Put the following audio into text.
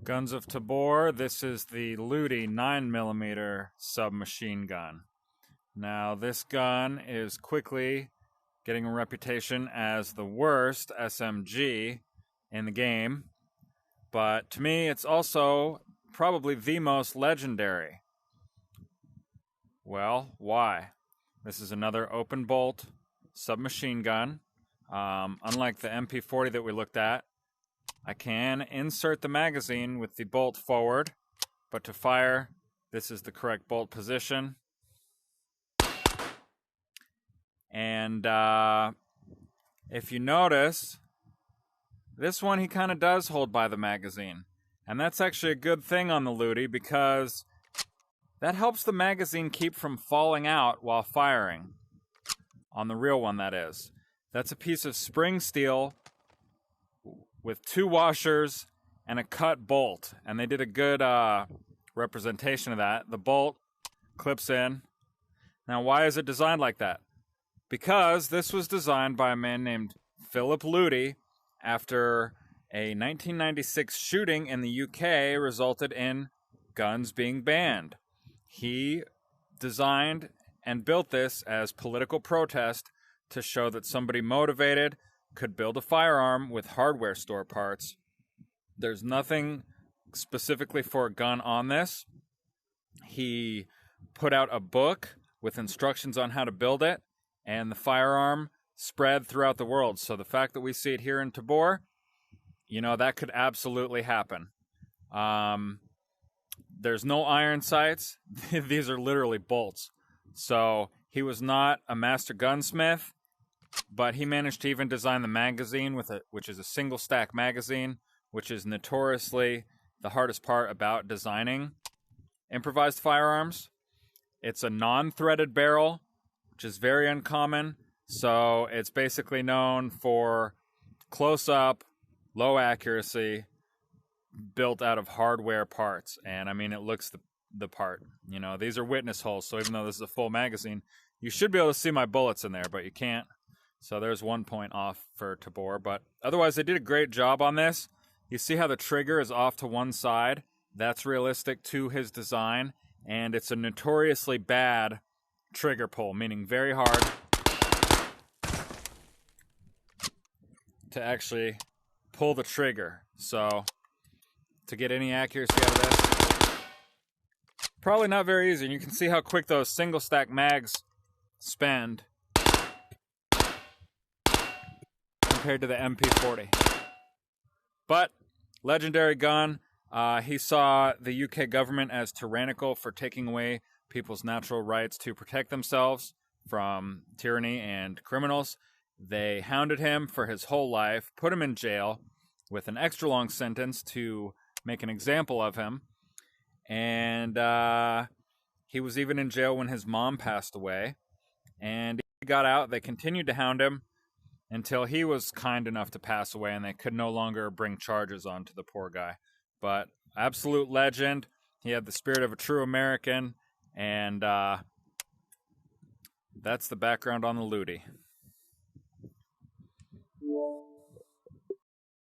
Guns of Tabor, this is the Luty 9mm submachine gun. Now, this gun is quickly getting a reputation as the worst SMG in the game, but to me, it's also probably the most legendary. Well, why? This is another open bolt submachine gun. Unlike the MP40 that we looked at, I can insert the magazine with the bolt forward, but to fire, this is the correct bolt position. And if you notice, this one he kind of does hold by the magazine. And that's actually a good thing on the Luty because that helps the magazine keep from falling out while firing. On the real one, that is. That's a piece of spring steel with 2 washers and a cut bolt. And they did a good representation of that. The bolt clips in. Now, why is it designed like that? Because this was designed by a man named Philip Luty after a 1996 shooting in the UK resulted in guns being banned. He designed and built this as political protest to show that somebody motivated could build a firearm with hardware store parts. There's nothing specifically for a gun on this. He put out a book with instructions on how to build it, and the firearm spread throughout the world. So the fact that we see it here in Tabor, you know, that could absolutely happen. There's no iron sights. These are literally bolts. So he was not a master gunsmith, but he managed to even design the magazine which is a single stack magazine, which is notoriously the hardest part about designing improvised firearms. It's a non-threaded barrel, which is very uncommon. So it's basically known for close-up, low accuracy, built out of hardware parts. And I mean, it looks the part. You know, these are witness holes, so even though this is a full magazine, you should be able to see my bullets in there, but you can't. So there's 1 point off for Tabor. But otherwise, they did a great job on this. You see how the trigger is off to one side? That's realistic to his design. And it's a notoriously bad trigger pull, meaning very hard to actually pull the trigger. So to get any accuracy out of this, probably not very easy. And you can see how quick those single stack mags spend compared to the MP40. But legendary gun. He saw the UK government as tyrannical for taking away people's natural rights to protect themselves from tyranny and criminals. They hounded him for his whole life, put him in jail with an extra long sentence to make an example of him. And he was even in jail when his mom passed away. And he got out. They continued to hound him until he was kind enough to pass away, and they could no longer bring charges onto the poor guy. But absolute legend. He had the spirit of a true American, and that's the background on the Luty.